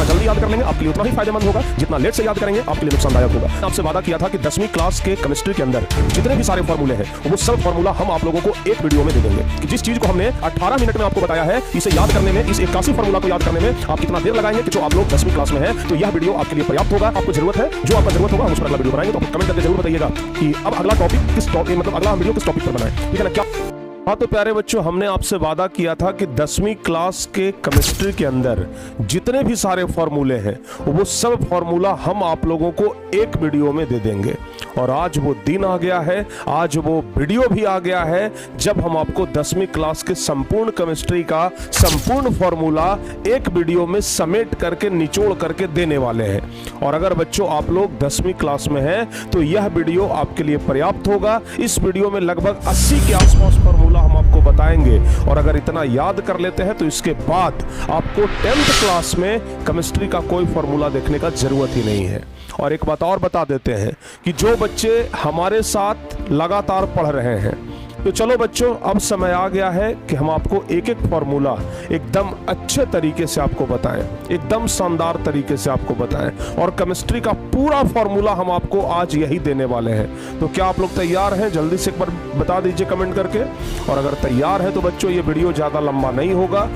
जितना जल्दी याद कर लेंगे आपके लिए उतना ही फायदेमंद होगा, जितना लेट से याद करेंगे आपके लिए नुकसानदायक होगा। आपसे वादा किया था कि 10वीं क्लास के केमिस्ट्री के अंदर जितने भी सारे फॉर्मूले हैं वो सब फॉर्मूला हम आप लोगों को एक वीडियो में दे देंगे कि जिस चीज को हमने 18 मिनट में आपको बताया है, इसे याद करने में, इस 81 फॉर्मूला को याद करने में आप कितना देर लगाएंगे कि जो आप लोग 10वीं क्लास में हैं, तो यह वीडियो आपके लिए पर्याप्त होगा। आपको जरूरत है, जो आपका जरूरत होगा हम उस पर अगला वीडियो बनाएंगे। तो आप कमेंट करके जरूर बताइएगा कि अब अगला टॉपिक किस टॉपिक, मतलब अगला वीडियो किस टॉपिक पर बनाएं, ठीक है ना। क्या हाँ, तो प्यारे बच्चों, हमने आपसे वादा किया था कि 10वीं क्लास के केमिस्ट्री के अंदर जितने भी सारे फॉर्मूले हैं वो सब फॉर्मूला हम आप लोगों को एक वीडियो में दे देंगे। और आज वो दिन आ गया है, आज वो वीडियो भी आ गया है जब हम आपको 10वीं क्लास के संपूर्ण केमिस्ट्री का संपूर्ण फॉर्मूला एक वीडियो में समेट करके निचोड़ करके देने वाले हैं। और अगर बच्चों आप लोग 10वीं क्लास में हैं तो यह वीडियो आपके लिए पर्याप्त होगा। इस वीडियो में लगभग 80 के आसपास फॉर्मूला हम आपको बताएंगे, और अगर इतना याद कर लेते हैं तो इसके बाद आपको 10th क्लास में केमिस्ट्री का कोई फॉर्मूला देखने का जरूरत ही नहीं है। और एक बात और बता देते हैं कि जो बच्चे हमारे साथ लगातार पढ़ रहे हैं, तो चलो बच्चों, अब समय आ गया है कि हम आपको एक एक फॉर्मूला एकदम अच्छे तरीके से आपको बताएं, एकदम शानदार तरीके से आपको बताएं। और केमिस्ट्री का पूरा फॉर्मूला हम आपको आज यही देने वाले हैं। तो क्या आप लोग तैयार हैं? जल्दी से एक बार बता दीजिए कमेंट करके। और अगर तैयार है तो बच्चों ये वीडियो ज़्यादा लंबा नहीं होगा,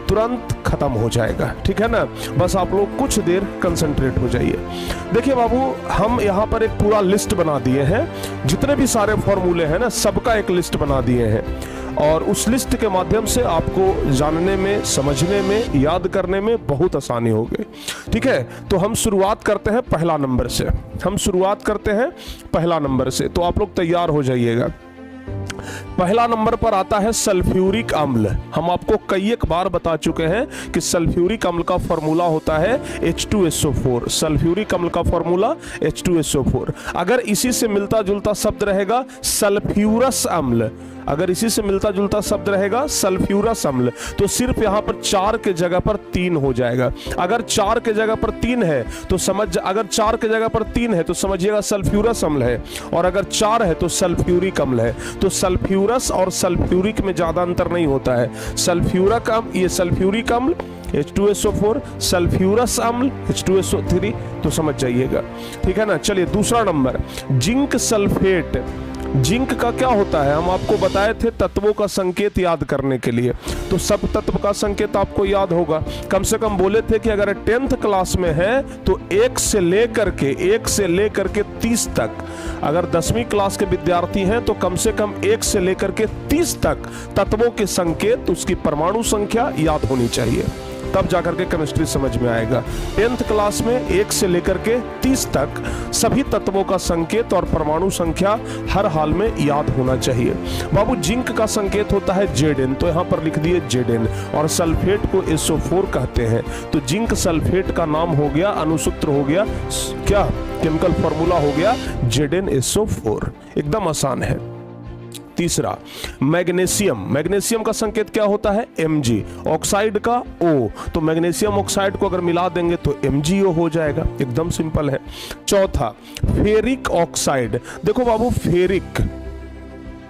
तुरंत खत्म हो जाएगा, ठीक है ना। बस आप लोग कुछ देर कंसंट्रेट हो जाइए। देखिए बाबू, हम यहाँ पर एक पूरा लिस्ट बना दिए हैं, जितने भी सारे फॉर्मूले हैं ना, सबका एक लिस्ट बना दिए हैं। और उस लिस्ट के माध्यम से आपको जानने में, समझने में, याद करने में बहुत आसानी होगी, ठीक है। तो हम शुरुआत करते हैं पहला नंबर से, पहला नंबर से। तो आप लोग तैयार हो जाइएगा। पहला नंबर पर आता है सल्फ्यूरिक अम्ल। हम आपको कई एक बार बता चुके हैं कि सल्फ्यूरिक अम्ल का फॉर्मूला होता है H2SO4। सल्फ्यूरिक अम्ल का फॉर्मूला H2SO4। अगर इसी से मिलता जुलता शब्द रहेगा सल्फ्यूरस अम्ल, अगर इसी से मिलता जुलता शब्द रहेगा सल्फ्यूरस अम्ल, तो सिर्फ यहां पर 4 के जगह पर 3 हो जाएगा। अगर 4 के जगह पर 3 है तो अगर 4 के जगह पर 3 है तो समझिएगा सल्फ्यूरस अम्ल है, और अगर 4 है तो सल्फ्यूरिक अम्ल है। तो सल्फ्यूरस और सल्फ्यूरिक में ज्यादा अंतर नहीं होता है। सल्फ्यूरिक अम्ल, ये सल्फ्यूरिक अम्ल H2SO4, सल्फ्यूरस अम्ल H2SO3, तो समझ जाइएगा, ठीक है ना। चलिए दूसरा नंबर, जिंक सल्फेट। जिंक का क्या होता है, हम आपको बताए थे तत्वों का संकेत याद करने के लिए। तो सब तत्व का संकेत आपको याद होगा, कम से कम बोले थे कि अगर 10th क्लास में है तो 1 से लेकर के 30 तक, अगर 10वीं क्लास के विद्यार्थी हैं तो कम से कम 1 से लेकर के 30 तक तत्वों के संकेत, उसकी परमाणु संख्या याद होनी चाहिए, तब जाकर के केमिस्ट्री समझ में आएगा। 10th क्लास में 1 से लेकर के 30 तक सभी तत्वों का संकेत और परमाणु संख्या हर हाल में याद होना चाहिए। बाबू, जिंक का संकेत होता है Zn, तो यहां पर लिख दिए Zn, और सल्फेट को SO4 कहते हैं। तो जिंक सल्फेट का नाम हो गया, अनुसूत्र हो गया क्या, केमिकल फॉर्मूला हो गया ZnSO4। एकदम आसान है। तीसरा, मैग्नीशियम। मैग्नीशियम का संकेत क्या होता है, Mg। ऑक्साइड का O, तो मैग्नीशियम ऑक्साइड को अगर मिला देंगे तो MgO हो जाएगा, एकदम सिंपल है। चौथा, फेरिक ऑक्साइड। देखो बाबू,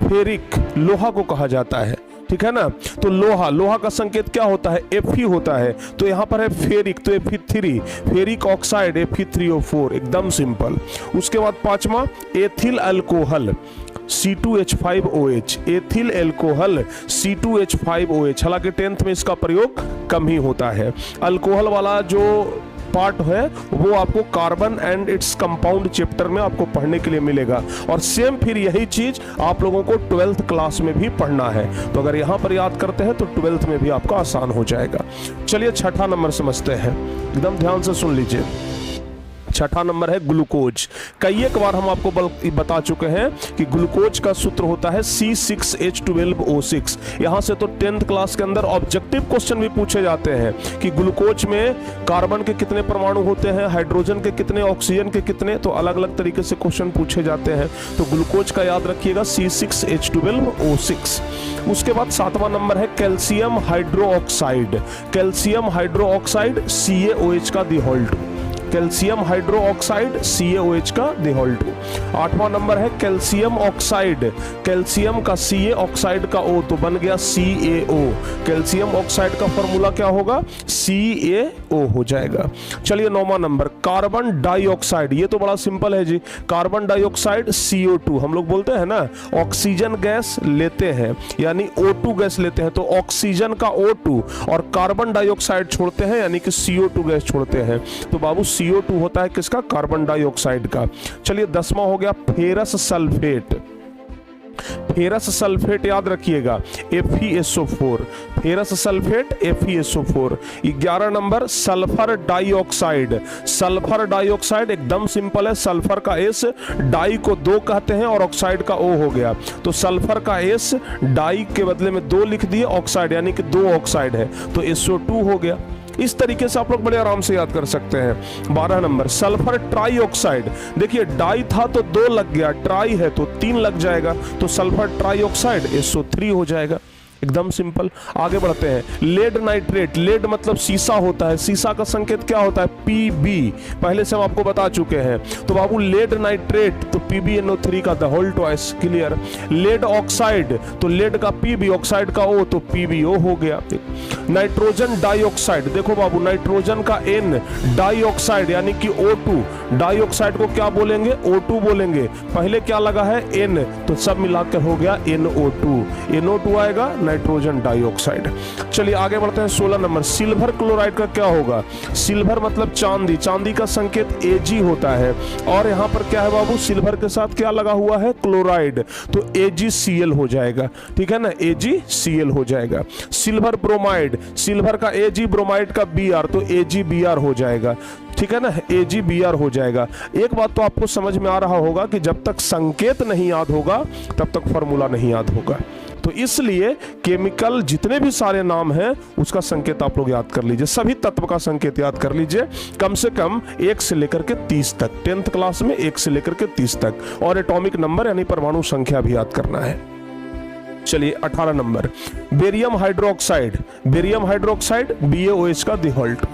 फेरिक लोहा को कहा जाता है, ठीक है ना। तो लोहा का संकेत क्या होता है, Fe होता है। तो यहां पर है फेरिक, तो Fe3, फेरिक ऑक्साइड Fe3O4, एकदम सिंपल। उसके बाद पांचवा, ethyl alcohol C2H5OH, ethyl alcohol C2H5OH। हालांकि 10th में इसका प्रयोग कम ही होता है। अल्कोहल वाला जो पार्ट है वो आपको carbon and its compound chapter में आपको पढ़ने के लिए मिलेगा। और सेम फिर यही चीज आप लोगों को 12th क्लास में भी पढ़ना है। तो अगर यहां पर याद करते हैं तो 12th में भी आपका आसान हो जाएगा। चलिए छठा नंबर समझते हैं, एकदम ध्यान से सुन लीजिए। छठा नंबर है ग्लूकोज। कई एक बार हम आपको बता चुके हैं कि ग्लूकोज का सूत्र होता है C6H12O6। यहां से तो 10th क्लास के अंदर ऑब्जेक्टिव क्वेश्चन भी पूछे जाते हैं कि ग्लूकोज में कार्बन के कितने परमाणु होते हैं, हाइड्रोजन के कितने, ऑक्सीजन के कितने, तो अलग अलग तरीके से क्वेश्चन पूछे जाते हैं। तो ग्लूकोज का याद रखिएगा C6H12O6। उसके बाद 7वां नंबर है calcium hydroxide. Calcium hydroxide CaOH का the whole 2। Calcium hydro oxide CaOH का दी होल 2। 8वां नंबर है कैल्शियम ऑक्साइड, कैल्शियम का Ca ऑक्साइड का O तो बन गया CaO। कैल्शियम ऑक्साइड का फॉर्मूला क्या होगा? CaO हो जाएगा। चलिए 9वां नंबर कार्बन डाइऑक्साइड, ये तो बड़ा सिंपल है जी। कार्बन डाइऑक्साइड CO2, हम लोग बोलते हैं ना ऑक्सीजन गैस लेते हैं यानी O2 गैस लेते हैं, तो ऑक्सीजन का O2 और कार्बन डाइऑक्साइड छोड़ते हैं यानी कि CO2 गैस छोड़ते हैं, तो बाबू CO2 होता है किसका? कार्बन डाइऑक्साइड का। चलिए 10वां हो गया फेरस सल्फेट। फेरस सल्फेट याद रखिएगा FeSO4, ferrous sulphate FeSO4। 11 number sulphur dioxide, sulphur dioxide एकदम सिंपल है, सल्फर का S, डाई को 2 कहते हैं और ऑक्साइड का O हो गया, तो सल्फर का S डाई के बदले में 2 लिख दिए, ऑक्साइड यानी कि 2 ऑक्साइड है तो SO2 हो गया। इस तरीके से आप लोग बड़े आराम से याद कर सकते हैं। 12 नंबर सल्फर ट्राइऑक्साइड, देखिए डाई था तो 2 लग गया, ट्राई है तो 3 लग जाएगा, तो सल्फर ट्राइऑक्साइड SO3 हो जाएगा, एकदम सिंपल। आगे बढ़ते हैं लेड नाइट्रेट, लेड मतलब शीशा होता है, शीशा का संकेत क्या होता है? Pb, पहले से हम आपको बता चुके हैं, तो बाबू लेड नाइट्रेट तो PbNO3 का the whole twice, clear. Lead oxide तो लेड का Pb, ऑक्साइड का O तो PbO हो गया। नाइट्रोजन डाइऑक्साइड, देखो बाबू नाइट्रोजन का N, डाइऑक्साइड यानी कि O2, डाइऑक्साइड को क्या बोलेंगे? O2 बोलेंगे, पहले क्या लगा है? N, तो सब मिलाकर हो गया NO2, NO2 आएगा नाइट्रोजन डाइऑक्साइड। चलिए आगे बढ़ते हैं 16 नंबर सिल्वर क्लोराइड का क्या होगा? सिल्वर मतलब चांदी, चांदी का संकेत Ag होता है और यहाँ पर क्या है बाबू? सिल्वर के साथ क्या लगा हुआ है? क्लोराइड, तो AgCl हो जाएगा, ठीक है ना, AgCl हो जाएगा। सिल्वर ब्रोमाइड, सिल्वर का Ag, ब्रोमाइड का Br तो AgBr हो जाएगा, ठीक है ना, AgBr हो जाएगा। एक बात तो आपको समझ में आ रहा होगा कि जब तक संकेत नहीं याद होगा तब तक फॉर्मूला नहीं याद होगा, तो इसलिए केमिकल जितने भी सारे नाम हैं उसका संकेत आप लोग याद कर लीजिए, सभी तत्व का संकेत याद कर लीजिए, कम से कम 1 से लेकर के 30 तक, 10th क्लास में 1 से लेकर के 30 तक, और एटॉमिक नंबर यानी परमाणु संख्या भी याद करना है। चलिए 18 number barium hydroxide, barium hydroxide BaOH का दी होल 2।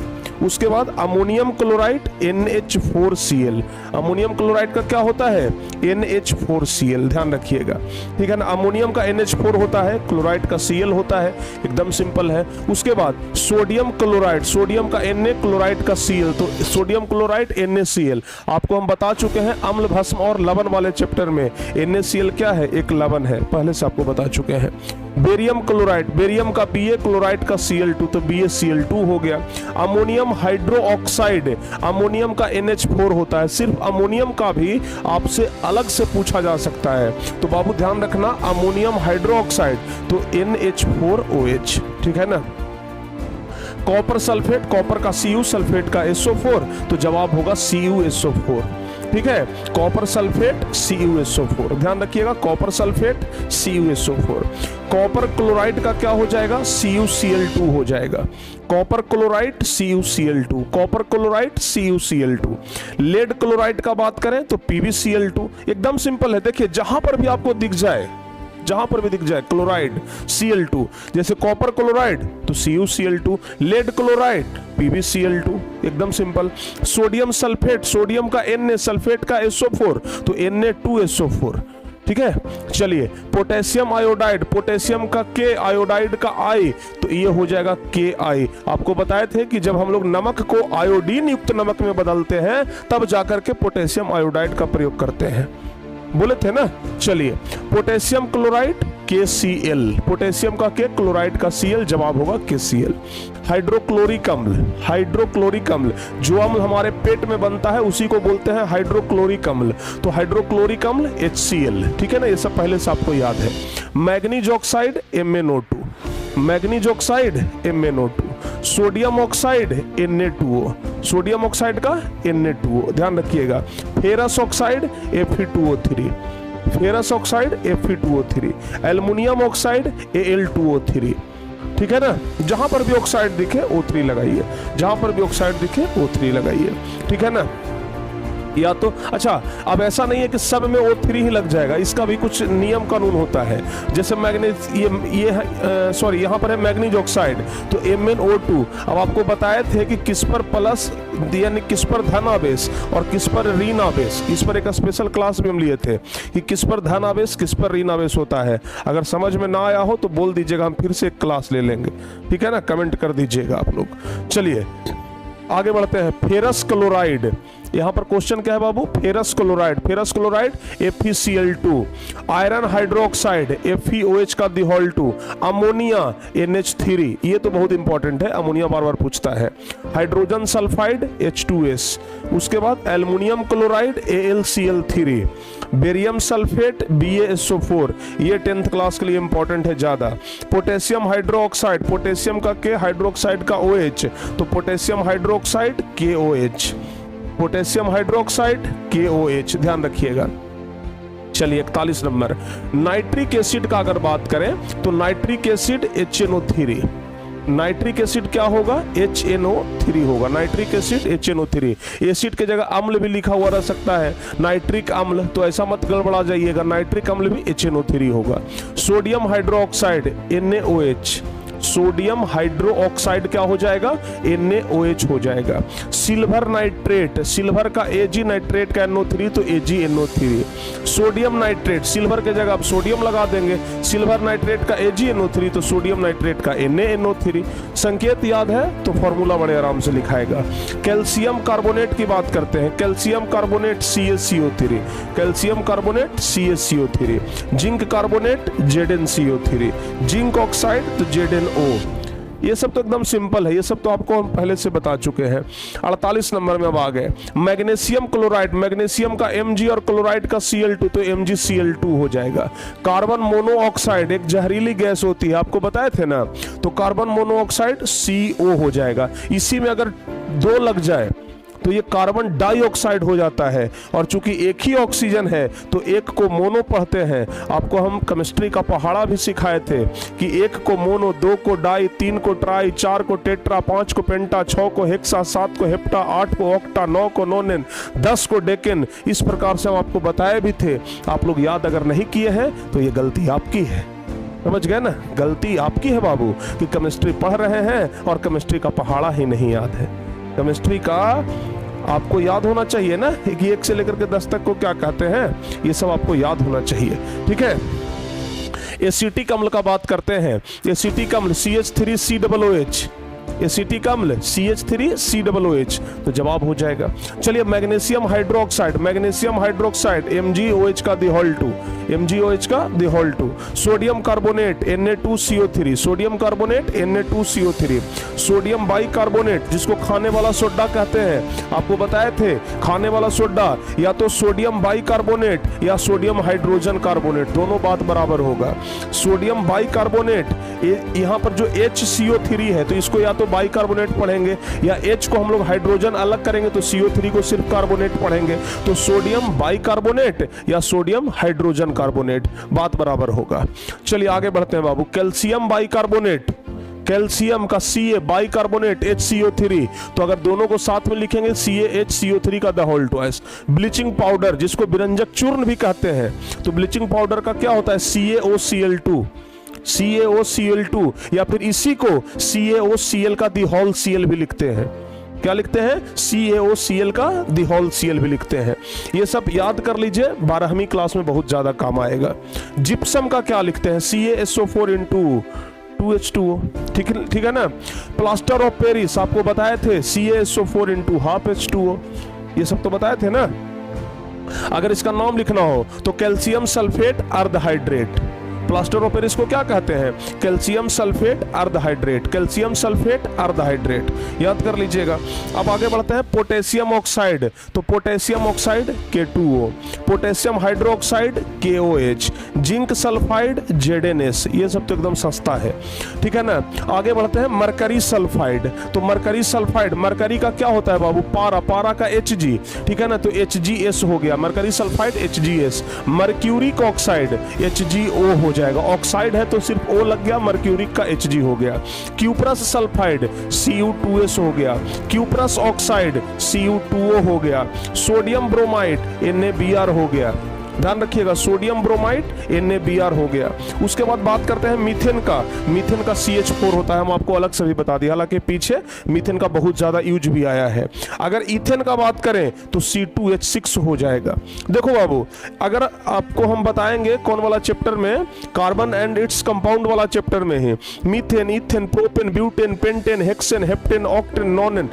उसके बाद ammonium chloride NH4Cl, ammonium chloride का क्या होता है? NH4Cl, ध्यान रखिएगा, ठीक है ना, अमोनियम का NH4 होता है, क्लोराइड का Cl होता है, एकदम सिंपल है। उसके बाद सोडियम क्लोराइड, सोडियम का Na, क्लोराइड का Cl, तो सोडियम क्लोराइड NaCl, आपको हम बता चुके हैं अम्ल भस्म और लवण वाले चैप्टर में, NaCl क्या है? एक लवण है, पहले से आपको बता चुके हैं। बेरियम क्लोराइड, बेरियम का Ba, क्लोराइड का Cl2 तो BaCl2 हो गया। अमोनियम हाइड्रो ऑक्साइड, अमोनियम का NH4 होता है, सिर्फ अमोनियम का भी आपसे अलग से पूछा जा सकता है, तो बाबू ध्यान रखना अमोनियम हाइड्रो ऑक्साइड तो NH4OH, ठीक है ना। कॉपर सल्फेट, कॉपर का Cu, सल्फेट का SO4 तो जवाब होगा CuSO4, ठीक है, कॉपर सल्फेट CuSO4, ध्यान रखिएगा copper sulphate CuSO4। Copper chloride का क्या हो जाएगा? CuCl2 हो जाएगा, copper chloride CuCl2, copper chloride CuCl2। Lead chloride का बात करें तो PbCl2, एकदम सिंपल है, देखिए जहां पर भी आपको दिख जाए, जहां पर भी दिख जाए क्लोराइड Cl2, जैसे कॉपर क्लोराइड तो CuCl2, लेड क्लोराइड PbCl2, एकदम सिंपल। सोडियम सल्फेट, सोडियम का Na, सल्फेट का SO4 तो Na2SO4, ठीक है। चलिए पोटेशियम आयोडाइड, पोटेशियम का K, आयोडाइड का I तो ये हो जाएगा Ki। आपको बताए थे कि जब हम लोग नमक को आयोडीन युक्त नमक में बदलते हैं तब जाकर के पोटेशियम आयोडाइड का प्रयोग करते हैं, बोले थे ना। चलिए पोटेशियम क्लोराइड KCl, पोटेशियम का K, क्लोराइड का Cl, जवाब होगा KCl। हाइड्रोक्लोरिक अम्ल, हाइड्रोक्लोरिक अम्ल जो अम्ल हमारे पेट में बनता है उसी को बोलते हैं हाइड्रोक्लोरिक अम्ल, तो हाइड्रोक्लोरिक अम्ल HCl, ठीक है ना, ये सब पहले से आपको याद है। Manganese oxide MnO2, manganese oxide MnO2। Sodium oxide Na2O, sodium oxide का Na2O, ध्यान रखिएगा। Ferrous oxide Fe2O3, ferrous oxide Fe2O3। Aluminium oxide Al2O3, ठीक है ना, जहां पर भी ऑक्साइड दिखे O3 लगाइए, जहां पर भी ऑक्साइड दिखे O3 लगाइए, ठीक है ना। या तो अच्छा, अब ऐसा नहीं है कि सब में O3 ही लग जाएगा, इसका भी कुछ नियम कानून होता है। जैसे मैग्नीज सॉरी यहाँ पर है मैग्नीज ऑक्साइड, तो MnO2। अब आपको बताए थे कि किस पर प्लस यानी किस पर धन आवेश और किस पर ऋण आवेश, इस पर एक स्पेशल क्लास भी हम लिए थे कि किस पर धन आवेश किस पर ऋण आवेश होता है। अगर समझ में ना आया हो तो बोल दीजिएगा, हम फिर से एक क्लास ले लेंगे, ठीक है ना, कमेंट कर दीजिएगा आप लोग। चलिए आगे बढ़ते हैं। फेरस क्लोराइड, यहाँ पर क्वेश्चन क्या है बाबू, ferrous chloride FeCl2, iron hydroxide FeOH का दिहोल 2, अमोनिया NH3, ये तो बहुत इंपॉर्टेंट है, अमोनिया बार बार पूछता है, हाइड्रोजन सल्फाइड H2S, उसके बाद aluminium chloride AlCl3, barium sulphate BaSO4, ये 10th क्लास के लिए इंपॉर्टेंट है ज्यादा, पोटेशियम हाइड्रोक्साइड, पोटेशियम का K, हाइड्रोक्साइड का OH, तो potassium hydroxide KOH, potassium hydroxide KOH, ध्यान रखिएगा। चलिए 41 नंबर, नाइट्रिक एसिड का अगर बात करें तो nitric acid HNO3, nitric acid क्या होगा, HNO3 होगा, नाइट्रिक एसिड HNO3। एसिड के जगह अम्ल भी लिखा हुआ रह सकता है, नाइट्रिक अम्ल, तो ऐसा मत गड़बड़ा जाइएगा, नाइट्रिक अम्ल भी HNO3 होगा। Sodium hydroxide NaOH, sodium hydro oxide क्या हो जाएगा, NaOH हो जाएगा। सिल्वर नाइट्रेट, सिल्वर का Ag, नाइट्रेट का NO3, तो AgNO3। सोडियम नाइट्रेट, सिल्वर के जगह आप सोडियम लगा देंगे, सिल्वर नाइट्रेट का AgNO3, तो सोडियम नाइट्रेट का NaNO3। संकेत याद है तो फॉर्मूला बड़े आराम से लिखाएगा। कैल्शियम कार्बोनेट की बात करते हैं, calcium carbonate CaCO3, calcium carbonate CaCO3, zinc carbonate ZnCO3, zinc oxide तो ZnO। ये सब तो एकदम सिंपल है, ये सब तो आपको हम पहले से बता चुके हैं। 48 नंबर में अब आ गए मैग्नीशियम क्लोराइड, मैग्नीशियम का Mg और क्लोराइड का Cl2, तो MgCl2 हो जाएगा। कार्बन मोनोऑक्साइड एक जहरीली गैस होती है, आपको बताए थे ना, तो कार्बन मोनोऑक्साइड CO हो जाएगा। इसी में अगर 2 लग जाए तो ये कार्बन डाइऑक्साइड हो जाता है, और चूंकि एक ही ऑक्सीजन है तो एक को मोनो पढ़ते हैं। आपको हम केमिस्ट्री का पहाड़ा भी सिखाए थे कि 1 को मोनो, 2 को डाई, 3 को ट्राई, 4 को टेट्रा, 5 को पेंटा, 6 को हेक्सा, 7 को हेप्टा, 8 को ऑक्टा, 9 को नोनेन, 10 को डेकेन। इस प्रकार से हम आपको बताए भी थे। आप लोग याद अगर नहीं किए हैं तो ये गलती आपकी है, समझ गए ना, गलती आपकी है बाबू कि केमिस्ट्री पढ़ रहे हैं और केमिस्ट्री का पहाड़ा ही नहीं याद है। केमिस्ट्री का आपको याद होना चाहिए ना कि 1 से लेकर के 10 तक को क्या कहते हैं, ये सब आपको याद होना चाहिए, ठीक है। एसिटिक अम्ल का बात करते हैं, एसिटिक अम्ल CH3COOH, एसिटिक अम्ल CH3COOH, तो जवाब हो जाएगा। चलिए magnesium hydroxide, magnesium hydroxide MgOH का दिहोल 2, MgOH का दिहोल 2। Sodium carbonate Na2CO3, sodium carbonate Na2CO3। Sodium bicarbonate जिसको खाने वाला सोडा कहते हैं, आपको बताए थे खाने वाला सोडा या तो सोडियम बाइकार्बोनेट या सोडियम हाइड्रोजन कार्बोनेट, दोनों बात बराबर होगा। सोडियम बाइकार्बोनेट, यहाँ पर जो HCO3 है तो इसको या तो बाइकार्बोनेट पढ़ेंगे या H को हम लोग हाइड्रोजन अलग करेंगे तो CO3 को सिर्फ कार्बोनेट पढ़ेंगे, तो सोडियम बाइकार्बोनेट या सोडियम हाइड्रोजन कार्बोनेट, बात बराबर होगा। चलिए आगे बढ़ते हैं बाबू। कैल्शियम बाइकार्बोनेट, कैल्शियम का Ca बाइकार्बोनेट HCO3, तो अगर दोनों को साथ में लिखेंगे CaHCO3 का होल ट्वाइस। ब्लीचिंग पाउडर जिसको विरंजक चूर्ण भी कहते हैं, तो ब्लीचिंग पाउडर का क्या होता है CaOCl2, CaOCl2, या फिर इसी को CaOCl का होल Cl भी लिखते हैं। क्या लिखते हैं, CaOCl का होल Cl भी लिखते हैं। ये सब याद कर लीजिए, 12वीं क्लास में बहुत ज्यादा काम आएगा। जिप्सम का क्या लिखते हैं, CaSO4 2H2O, ठीक है ना। प्लास्टर ऑफ पेरिस आपको बताए थे CaSO4 ½ H2O, ये सब तो बताए थे ना। अगर इसका नाम लिखना हो तो कैल्शियम सल्फेट अर्धहाइड्रेट, प्लास्टर ऑफ पेरिस को क्या कहते हैं, कैल्शियम सल्फेट अर्धहाइड्रेट, कैल्शियम सल्फेट अर्धहाइड्रेट, याद कर लीजिएगा। अब आगे बढ़ते हैं पोटेशियम ऑक्साइड, तो potassium oxide K2O, potassium hydroxide KOH, zinc sulphide ZnS, ये सब तो एकदम सस्ता है, ठीक है ना। आगे बढ़ते हैं मरकरी सल्फाइड, तो मरकरी सल्फाइड, मरकरी का क्या होता है बाबू, पारा, पारा का Hg, ठीक है ना, तो HgS हो गया, mercury sulphide HgS। Mercuric oxide HgO हो जाएगा। ऑक्साइड है तो सिर्फ O लग गया, मर्क्यूरिक का Hg हो गया। क्यूप्रस सल्फाइड Cu2S हो गया। क्यूप्रस ऑक्साइड Cu2O हो गया। सोडियम ब्रोमाइड NaBr हो गया। ध्यान रखिएगा, सोडियम ब्रोमाइड NaBr हो गया। उसके बाद बात करते हैं मीथेन का। मीथेन का CH4 होता है, हम आपको अलग से भी बता दिया, हालांकि पीछे मीथेन का बहुत ज्यादा यूज भी आया है। अगर ईथेन का बात करें तो C2H6 हो जाएगा। देखो बाबू, अगर आपको हम बताएंगे कौन वाला चैप्टर में, कार्बन एंड इट्स कंपाउंड वाला चैप्टर में है, methane, ethane, propane, butane, pentane, hexane, heptane, octane, nonane,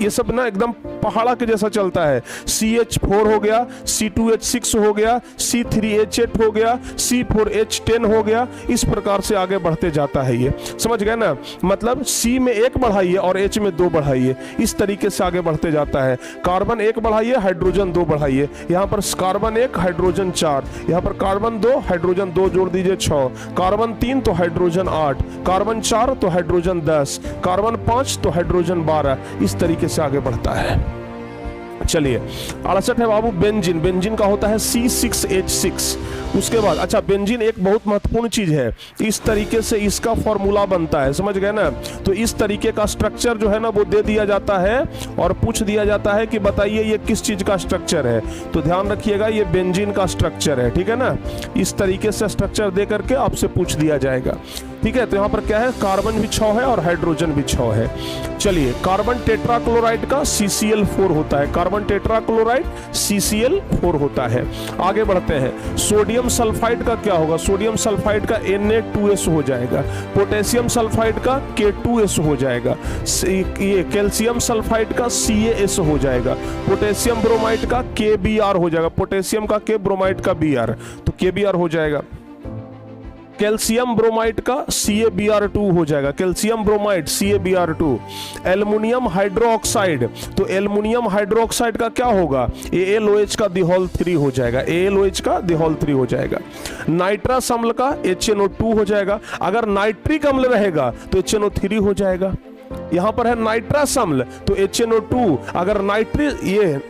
ये सब ना एकदम पहाड़ा के जैसा चलता है। CH4 हो गया, C2H6 हो गया, C3H8 हो गया, C4H10 हो गया, इस प्रकार से आगे बढ़ते जाता है। ये समझ गए ना, मतलब C में 1 बढ़ाइए और H में 2 बढ़ाइए, इस तरीके से आगे बढ़ते जाता है। कार्बन 1 बढ़ाइए, हाइड्रोजन 2 बढ़ाइए, यहाँ पर कार्बन 1 हाइड्रोजन 4, यहाँ पर कार्बन 2 हाइड्रोजन 2 जोड़ दीजिए 6, कार्बन 3 तो हाइड्रोजन 8, कार्बन 4 तो हाइड्रोजन 10, कार्बन 5 तो हाइड्रोजन 12, इस तरीके से आगे बढ़ता है। चलिए 68 है बाबू बेंजीन। बेंजीन का होता है C6H6। उसके बाद अच्छा, बेंजीन एक बहुत महत्वपूर्ण चीज है, इस तरीके से इसका फॉर्मूला बनता है, समझ गए ना। तो इस तरीके का स्ट्रक्चर जो है ना वो दे दिया जाता है और पूछ दिया जाता है कि बताइए ये किस चीज का स्ट्रक्चर है। तो ध्यान रखिएगा, ये बेंजीन का स्ट्रक्चर है, ठीक है ना। इस तरीके से स्ट्रक्चर दे करके आपसे पूछ दिया जाएगा, ठीक है। तो यहाँ पर क्या है, कार्बन भी 6 है और हाइड्रोजन भी 6 है। चलिए, कार्बन टेट्राक्लोराइड का CCl4 होता है, कार्बन टेट्राक्लोराइड CCl4 होता है। आगे बढ़ते हैं, सोडियम सल्फाइड का क्या होगा, सोडियम सल्फाइड का Na2S हो जाएगा, पोटेशियम सल्फाइड का K2S हो जाएगा, ये कैल्शियम सल्फाइड का CaS हो जाएगा, पोटेशियम ब्रोमाइड का KBr हो जाएगा, पोटेशियम का K, ब्रोमाइड का Br, तो KBr हो जाएगा। कैल्शियम ब्रोमाइड का CaBr2 हो जाएगा, calcium bromide CaBr2। Aluminium hydroxide, तो एल्युमिनियम हाइड्रोक्साइड का क्या होगा, AlOH का दिहोल3 हो जाएगा, AlOH का दिहोल3 हो जाएगा। नाइट्रस अम्ल का HNO2 हो जाएगा। अगर नाइट्रिक अम्ल रहेगा तो HNO3 हो जाएगा। यहां पर है नाइट्रस अम्ल तो HNO2, अगर नाइट्रिक, ये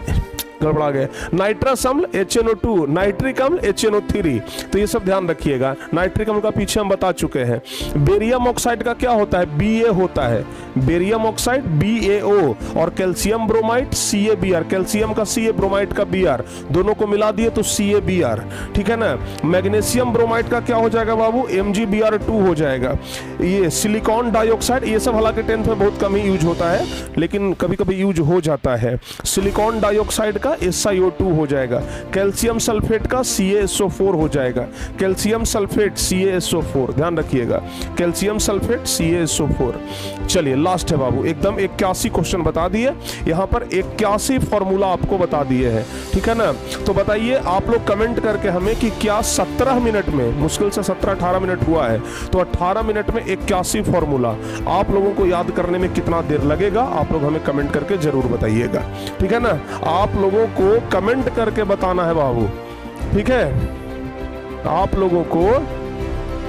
गड़बड़ा गया, नाइट्रस अम्ल HNO2, नाइट्रिक अम्ल HNO3, तो ये सब ध्यान रखिएगा। नाइट्रिक अम्ल का पीछे हम बता चुके हैं। बेरियम ऑक्साइड का क्या होता है, Ba होता है, बेरियम ऑक्साइड BaO, और कैल्शियम ब्रोमाइड CaBr, कैल्शियम का Ca, ब्रोमाइड का Br, दोनों को मिला दिए तो CaBr, ठीक है ना। मैग्नीशियम ब्रोमाइड का क्या हो जाएगा बाबू, MgBr2 हो जाएगा। ये सिलिकॉन डाइऑक्साइड, ये सब हालांकि 10th में बहुत कम ही यूज होता है, लेकिन कभी कभी यूज हो जाता है। सिलिकॉन डाइऑक्साइड का SiO2 हो जाएगा। कैल्शियम सल्फेट का CaSO4 हो जाएगा, कैल्शियम सल्फेट CaSO4, ध्यान रखिएगा, कैल्शियम सल्फेट CaSO4। चलिए लास्ट है बाबू, एकदम 81 क्वेश्चन बता दिए, यहाँ पर 81 फॉर्मूला आपको बता दिए हैं, ठीक है ना। तो बताइए आप लोग कमेंट करके हमें कि क्या 17 मिनट में, मुश्किल से 17-18 मिनट हुआ है, तो 18 मिनट में 81 फॉर्मूला आप लोगों को याद करने में कितना देर लगेगा, आप लोग हमें कमेंट करके जरूर बताइएगा, ठीक है ना। आप लोगों को कमेंट करके बताना है बाबू, ठीक है। आप लोगों को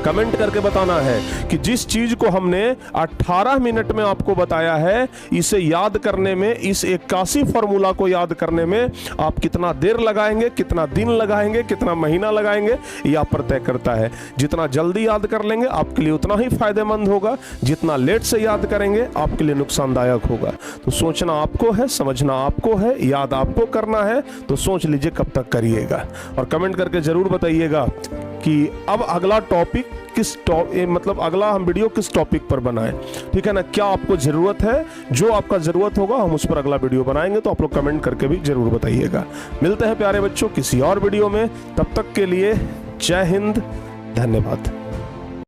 कमेंट करके बताना है कि जिस चीज को हमने 18 मिनट में आपको बताया है, इसे याद करने में, इस 81 फॉर्मूला को याद करने में आप कितना देर लगाएंगे, कितना दिन लगाएंगे, कितना महीना लगाएंगे, ये आप पर तय करता है। जितना जल्दी याद कर लेंगे आपके लिए उतना ही फायदेमंद होगा, जितना लेट से याद करेंगे आपके लिए नुकसानदायक होगा। तो सोचना आपको है, समझना आपको है, याद आपको करना है, तो सोच लीजिए कब तक करिएगा और कमेंट करके जरूर बताइएगा कि अब अगला टॉपिक मतलब अगला हम वीडियो किस टॉपिक पर बनाएं, ठीक है ना। क्या आपको जरूरत है, जो आपका जरूरत होगा हम उस पर अगला वीडियो बनाएंगे, तो आप लोग कमेंट करके भी जरूर बताइएगा। मिलते हैं प्यारे बच्चों किसी और वीडियो में, तब तक के लिए जय हिंद, धन्यवाद।